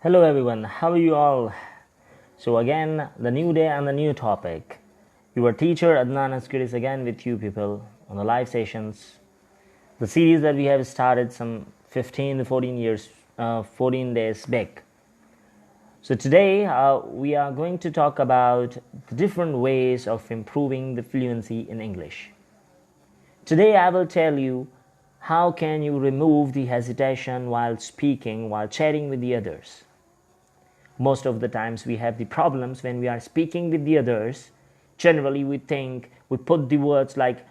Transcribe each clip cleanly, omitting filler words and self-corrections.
Hello everyone, how are you all? So again, the new day and the new topic. Your teacher Adnan Askar is again with you people on the live sessions. The series that we have started some 15 to 14 days back. So today we are going to talk about the different ways of improving the fluency in English. Today I will tell you how can you remove the hesitation while speaking, while chatting with the others. Most of the times we have the problems when we are speaking with the others. Generally we put the words like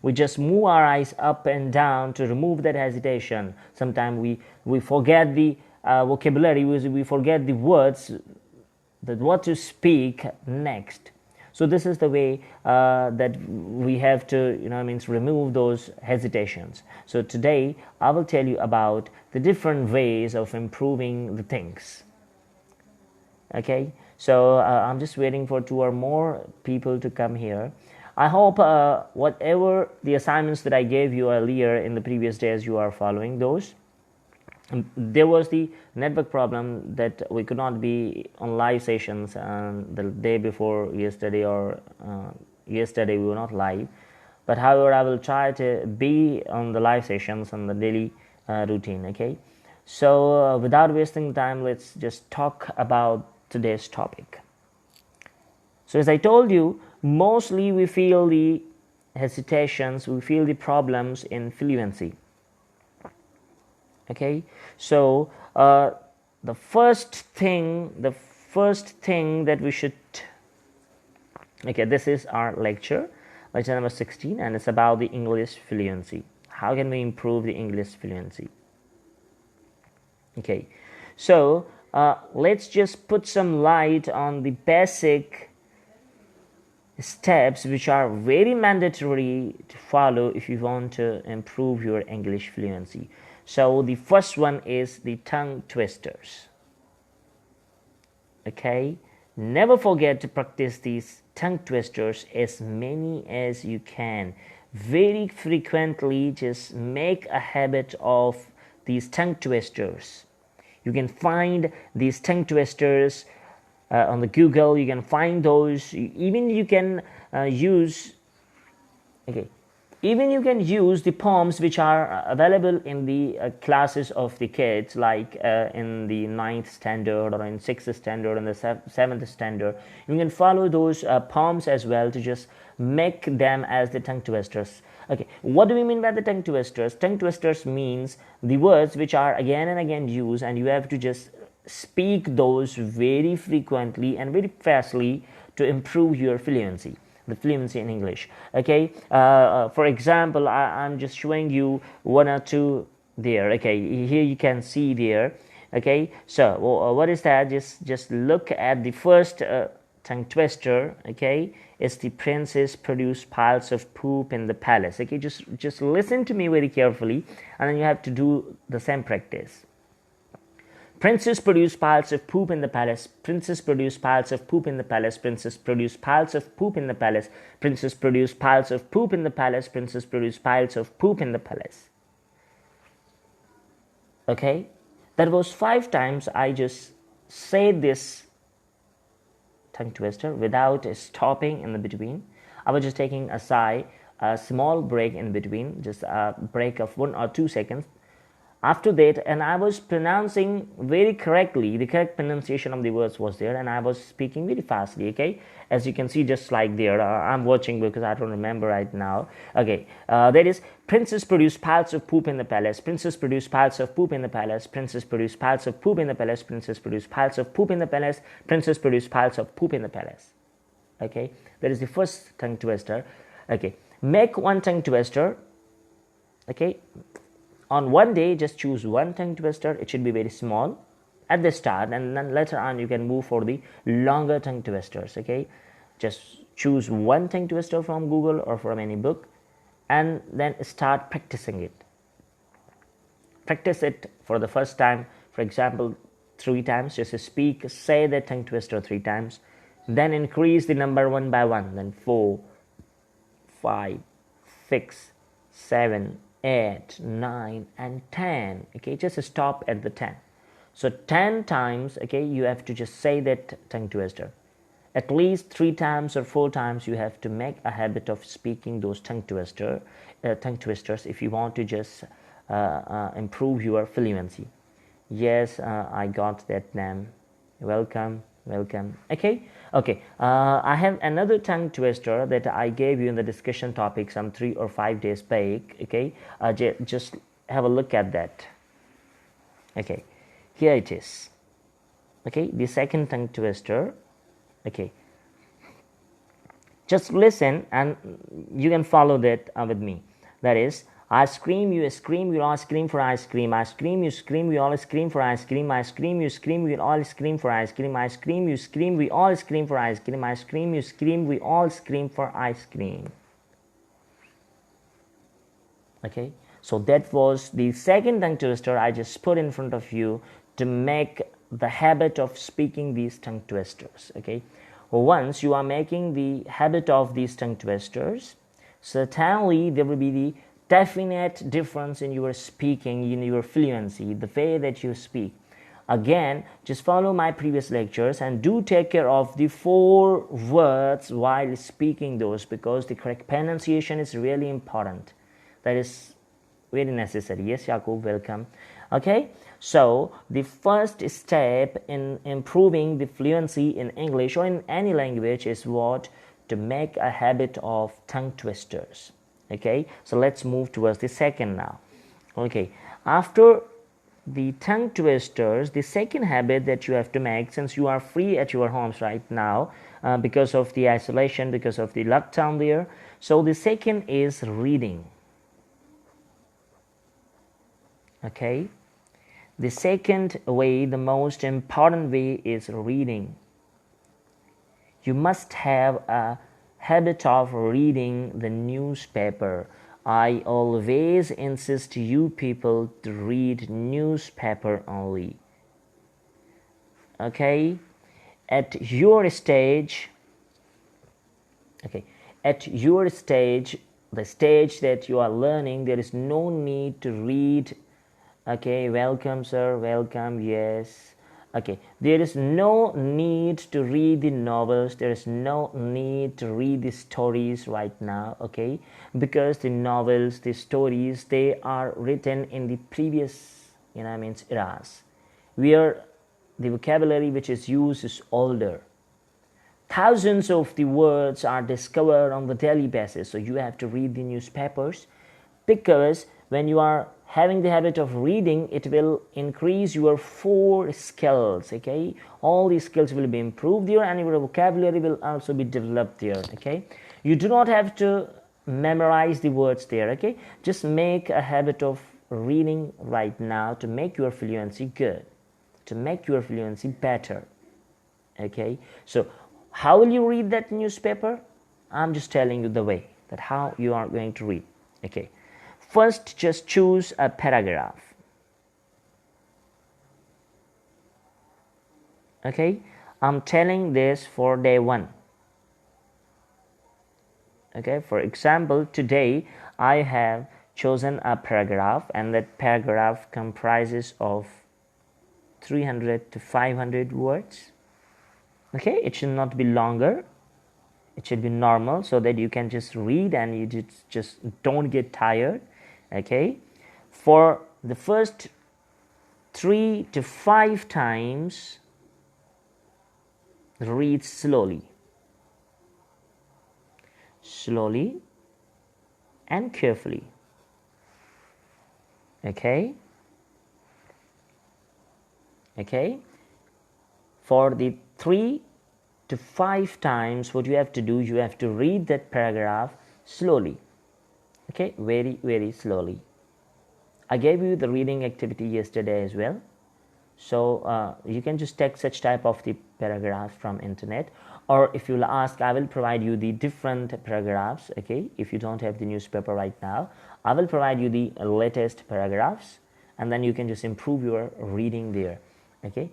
we just move our eyes up and down to remove that hesitation. Sometimes we forget the vocabulary, we forget the words, that what to speak next. So this is the way that we have to remove those hesitations. So today I will tell you about the different ways of improving the things. Okay, so I'm just waiting for 2 or more people to come here. I hope whatever the assignments that I gave you earlier in the previous days, you are following those. There was the network problem that we could not be on live sessions the day before yesterday, or yesterday we were not live. But however, I will try to be on the live sessions on the daily routine. Okay, so without wasting time, let's just talk about today's topic. So as I told you, mostly we feel the hesitations, we feel the problems in fluency. Okay, so the first thing that we should, okay, this is our lecture number 16, and it's about the English fluency. How can we improve the English fluency? Okay, so let's just put some light on the basic steps which are very mandatory to follow if you want to improve your English fluency. So the first one is the tongue twisters. Okay, never forget to practice these tongue twisters as many as you can. Very frequently, just make a habit of these tongue twisters. You can find these tongue twisters on the Google. You can find those. Even you can use. Okay. Even you can use the poems which are available in the classes of the kids, like in the 9th standard or in 6th standard and the 7th standard. You can follow those poems as well to just make them as the tongue twisters. Okay, what do we mean by the tongue twisters? Tongue twisters means the words which are again and again used, and you have to just speak those very frequently and very fastly to improve your fluency. The fluency in English. Okay, for example, I'm just showing you 1 or 2 there. Okay, here you can see there. Okay, so what is that? Just look at the first tongue twister. Okay, it's the princess produced piles of poop in the palace. Okay, just listen to me very carefully, and then you have to do the same practice. Princess produced piles of poop in the palace. Princess produced piles of poop in the palace. Princess produced piles of poop in the palace. Princess produced piles of poop in the palace. Princess produced piles of poop in the palace. Okay, that was 5 times I just said this tongue twister without stopping in the between. I was just taking a small break in between, just a break of 1 or 2 seconds. After that, and I was pronouncing very correctly, the correct pronunciation of the words was there, and I was speaking very fastly. Okay, as you can see, just like there, I'm watching because I don't remember right now. Okay, that is, princess produced piles of poop in the palace. Princess produced piles of poop in the palace. Princess produced piles of poop in the palace. Princess produced piles of poop in the palace. Princess produced piles of poop in the palace. Okay, that is the first tongue twister. Okay, make one tongue twister. Okay, on one day, just choose one tongue twister. It should be very small at the start, and then later on you can move for the longer tongue twisters. Okay, just choose one tongue twister from Google or from any book, and then start practicing it. Practice it for the first time, for example, 3 times. Just say the tongue twister 3 times, then increase the number 1 by 1, then 4, 5, 6, 7, 8, 9, and 10. Okay, just stop at the 10. So 10 times, okay, you have to just say that tongue twister. At least 3 times or 4 times you have to make a habit of speaking those tongue twisters if you want to just improve your fluency. Yes, I got that name. Welcome. Okay. I have another tongue twister that I gave you in the discussion topic some 3 or 5 days back. Okay, just have a look at that. Okay, here it is. Okay, the second tongue twister. Okay, just listen and you can follow that with me. That is, I scream, you scream, we all scream for ice cream. I scream, you scream, we all scream for ice cream. I scream, you scream, we all scream for ice cream. I scream, you scream, we all scream for ice cream. I scream, you scream, we all scream for ice cream. Okay, so that was the second tongue twister I just put in front of you to make the habit of speaking these tongue twisters. Okay, once you are making the habit of these tongue twisters, certainly there will be the definite difference in your speaking, in your fluency, the way that you speak. Again, just follow my previous lectures and do take care of the 4 words while speaking those, because the correct pronunciation is really important. That is very necessary. Yes, Yakub, welcome. Okay, so the first step in improving the fluency in English or in any language is what? To make a habit of tongue twisters. Okay, so let's move towards the second now. Okay, after the tongue twisters, the second habit that you have to make, since you are free at your homes right now because of the isolation, because of the lockdown there, so the second is reading. Okay, the second way, the most important way, is reading. You must have a habit of reading the newspaper. I always insist you people to read newspaper only. Okay, at your stage, the stage that you are learning, there is no need to read. Okay, welcome sir, welcome. Yes, okay, there is no need to read the novels, there is no need to read the stories right now. Okay, because the novels, the stories, they are written in the previous eras, where the vocabulary which is used is older. Thousands of the words are discovered on the daily basis, so you have to read the newspapers, because when you are having the habit of reading, it will increase your 4 skills. Okay, all these skills will be improved there, and your vocabulary will also be developed there. Okay, you do not have to memorize the words there. Okay, just make a habit of reading right now to make your fluency good, to make your fluency better. Okay, so how will you read that newspaper? I'm just telling you the way that how you are going to read. Okay, first just choose a paragraph. Okay, I'm telling this for day 1. Okay, for example, today I have chosen a paragraph, and that paragraph comprises of 300 to 500 words. Okay, it should not be longer, it should be normal, so that you can just read and you just don't get tired. Okay, for the first 3 to 5 times, read slowly and carefully. Okay, for the 3 to 5 times, what you have to do, you have to read that paragraph slowly. Okay, very, very slowly. I gave you the reading activity yesterday as well, so you can just take such type of the paragraphs from internet, or if you'll ask, I will provide you the different paragraphs. Okay, if you don't have the newspaper right now, I will provide you the latest paragraphs, and then you can just improve your reading there. Okay,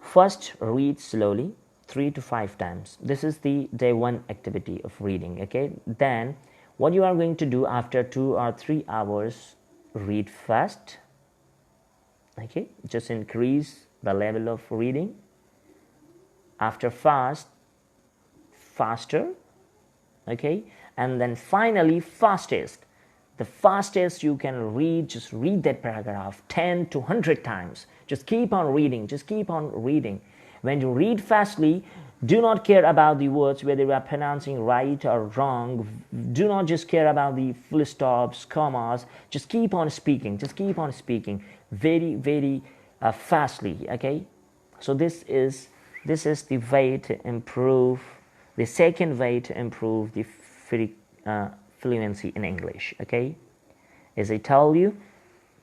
first read slowly 3 to 5 times. This is the day 1 activity of reading. Okay, then what you are going to do after 2 or 3 hours, read fast Okay, just increase the level of reading. After fast, faster. Okay, and then finally fastest. The fastest you can read, just read that paragraph 10 to 100 times. Just keep on reading, just keep on reading. When you read fastly, do not care about the words, whether you are pronouncing right or wrong. Do not just care about the full stops, commas. Just keep on speaking, just keep on speaking very, very fastly. Okay, so this is the way to improve, the second way to improve the fluency in English. Okay, as I told you,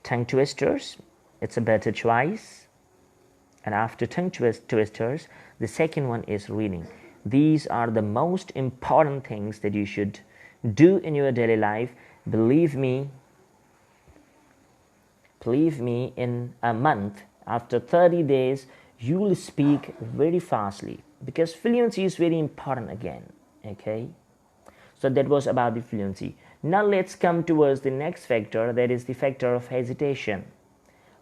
tongue twisters, it's a better choice. And after tongue twisters, the second one is reading. These are the most important things that you should do in your daily life. Believe me, in a month, after 30 days, you will speak very fastly, because fluency is very important again. Okay, so that was about the fluency. Now let's come towards the next factor, that is the factor of hesitation.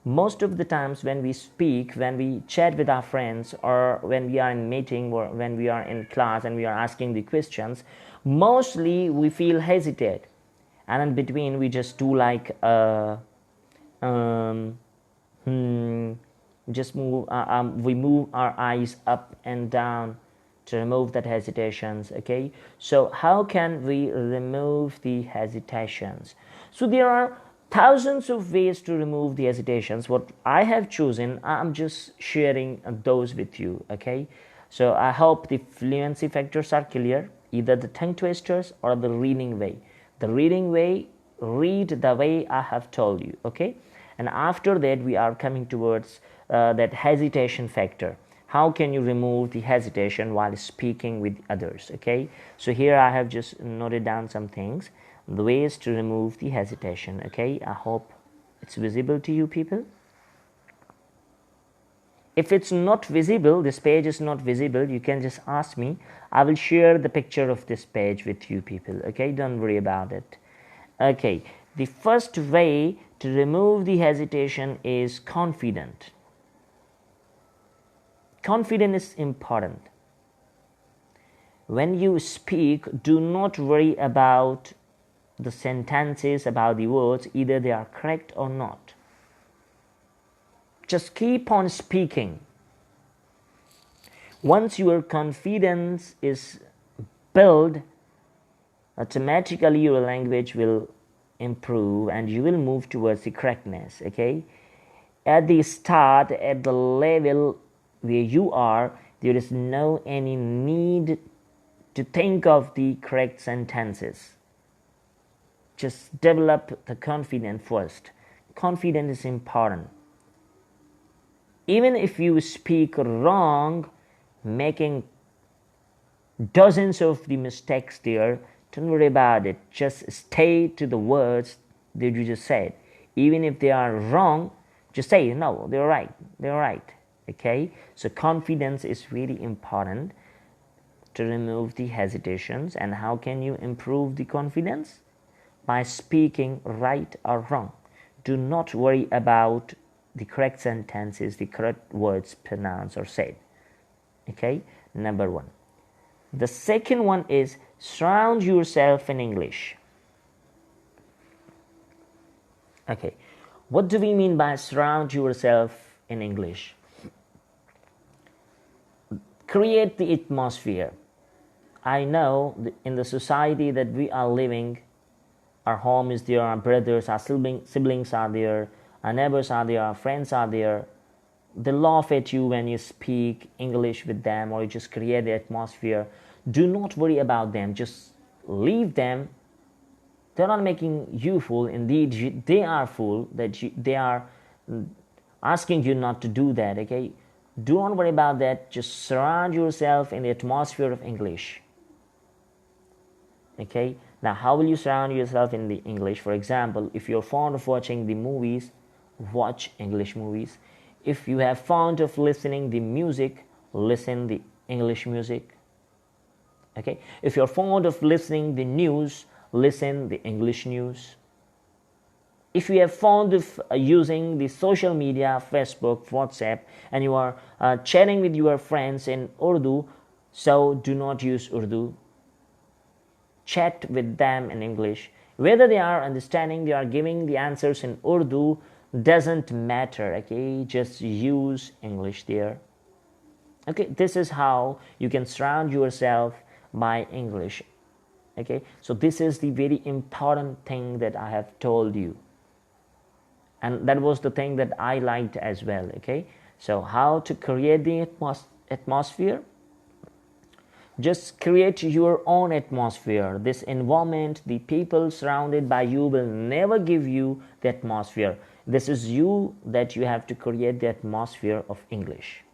Most of the times when we speak, when we chat with our friends, or when we are in meeting, or when we are in class and we are asking the questions, mostly we feel hesitate, and in between we just do like just we move our eyes up and down to remove that hesitations. Okay, so how can we remove the hesitations? So there are thousands of ways to remove the hesitations. What I have chosen, I'm just sharing those with you. Okay, so I hope the fluency factors are clear, either the tongue twisters or the reading way. The reading way, read the way I have told you. Okay, and after that we are coming towards that hesitation factor. How can you remove the hesitation while speaking with others? Okay, so here I have just noted down some things, the ways to remove the hesitation. Okay, I hope it's visible to you people. If it's not visible, this page is not visible, you can just ask me. I will share the picture of this page with you people. Okay, don't worry about it. Okay, the first way to remove the hesitation is confident. Confidence is important. When you speak, do not worry about the sentences, about the words, either they are correct or not. Just keep on speaking. Once your confidence is built, automatically your language will improve and you will move towards the correctness. Okay, at the start, at the level where you are, there is no any need to think of the correct sentences. Just develop the confidence first. Confidence is important. Even if you speak wrong, making dozens of the mistakes there, don't worry about it. Just stay to the words that you just said. Even if they are wrong, just say, no, they're right. They're right. Okay, so confidence is really important to remove the hesitations. And how can you improve the confidence? By speaking right or wrong. Do not worry about the correct sentences, the correct words pronounced or said. Okay, number one. The second one is surround yourself in English. Okay, what do we mean by surround yourself in English? Create the atmosphere. I know in the society that we are living, our home is there, our brothers, our siblings are there, our neighbors are there, our friends are there. They laugh at you when you speak English with them, or you just create the atmosphere. Do not worry about them. Just leave them. They're not making you fool. Indeed, they are fool. They are asking you not to do that. Okay, do not worry about that. Just surround yourself in the atmosphere of English. Okay, now how will you surround yourself in the English? For example, if you're fond of watching the movies, watch English movies. If you have fond of listening the music, listen the English music. Okay, if you're fond of listening the news, listen the English news. If you are fond of using the social media, Facebook, WhatsApp, and you are chatting with your friends in Urdu, so do not use Urdu. Chat with them in English. Whether they are understanding, they are giving the answers in Urdu, doesn't matter. Okay, just use English there. Okay, this is how you can surround yourself by English. Okay, so this is the very important thing that I have told you, and that was the thing that I liked as well. Okay, so how to create the atmosphere? Just create your own atmosphere. This environment, the people surrounded by you will never give you the atmosphere. This is you that you have to create the atmosphere of English.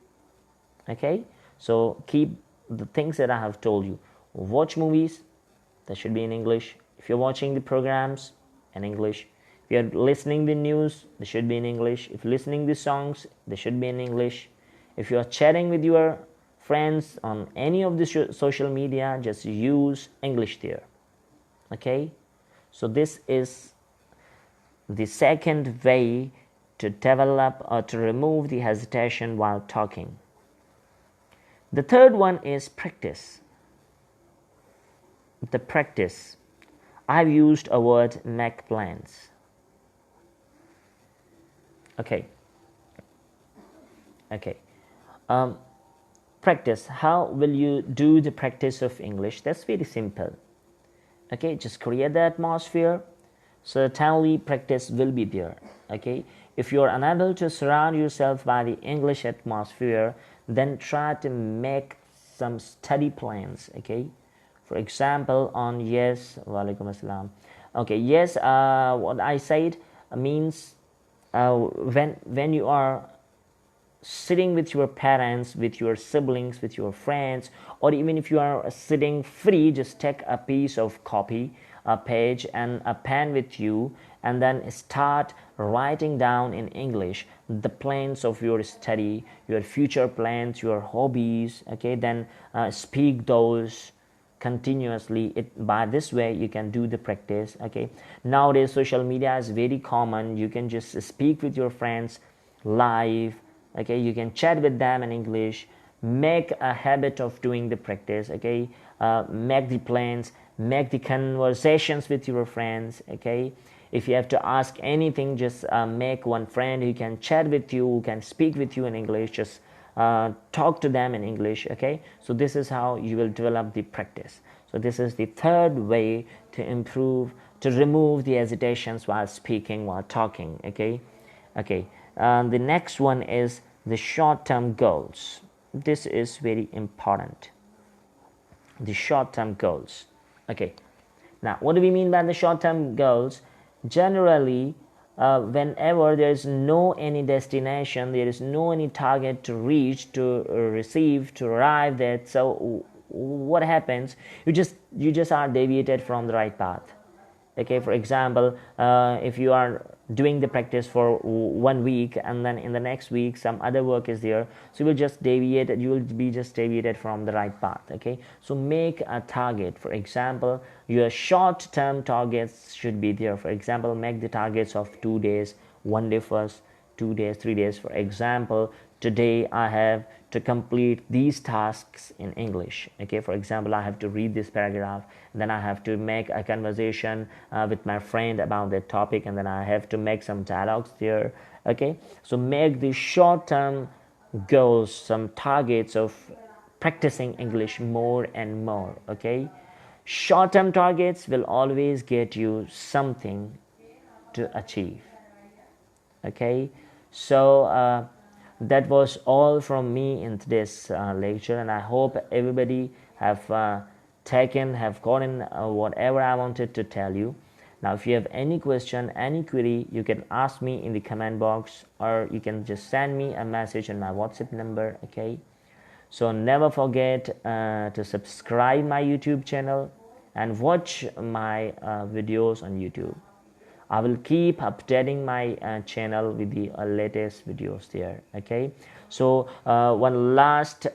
Okay, so keep the things that I have told you. Watch movies, that should be in English. If you're watching the programs, in English. If you're listening the news, they should be in English. If listening the songs, they should be in English. If you're chatting with your friends on any of the social media, just use English there. Okay, so this is the second way to develop or to remove the hesitation while talking. The third one is practice. The practice. I've used a word, make plans. Okay. Practice. How will you do the practice of English? That's very simple. Okay, just create the atmosphere. Certainly practice will be there. Okay, if you are unable to surround yourself by the English atmosphere, then try to make some study plans. Okay, for example, on yes, walaikum assalam. Okay, yes, what I said means when you are sitting with your parents, with your siblings, with your friends, or even if you are sitting free, just take a piece of copy, a page and a pen with you, and then start writing down in English the plans of your study, your future plans, your hobbies. Okay, then speak those continuously. By this way you can do the practice. Okay, nowadays social media is very common. You can just speak with your friends live. Okay, you can chat with them in English. Make a habit of doing the practice. Okay, make the plans, make the conversations with your friends. Okay, if you have to ask anything, just make one friend who can chat with you, who can speak with you in English. Just talk to them in English. Okay, so this is how you will develop the practice. So this is the third way to improve, to remove the hesitations while speaking, while talking. Okay. The next one is the short-term goals. This is very important. The short-term goals. Okay. Now, what do we mean by the short-term goals? Generally, whenever there is no any destination, there is no any target to reach, to receive, to arrive at. So, what happens? You just are deviated from the right path. Okay, for example, if you are doing the practice for 1 week and then in the next week some other work is there, so you will just deviate, you will be just deviated from the right path. Okay, so make a target. For example, your short-term targets should be there. For example, make the targets of 2 days, 1 day first, 2 days, 3 days. For example, today I have to complete these tasks in English. Okay, for example, I have to read this paragraph, then I have to make a conversation with my friend about that topic, and then I have to make some dialogues there. Okay, so make the short-term goals, some targets of practicing English more and more. Okay, short-term targets will always get you something to achieve. Okay, so that was all from me in today's lecture, and I hope everybody have gotten whatever I wanted to tell you. Now, if you have any question, any query, you can ask me in the comment box, or you can just send me a message on my WhatsApp number. Okay, so never forget to subscribe my YouTube channel and watch my videos on YouTube. I will keep updating my channel with the latest videos there. Okay, so one last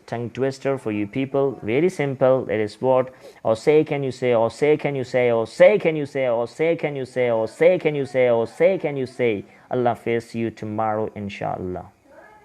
tongue twister for you people, very simple. It is what, or say can you say, or say can you say, or say can you say, or say can you say, or say can you say, or say can you say. Allah face you tomorrow inshallah.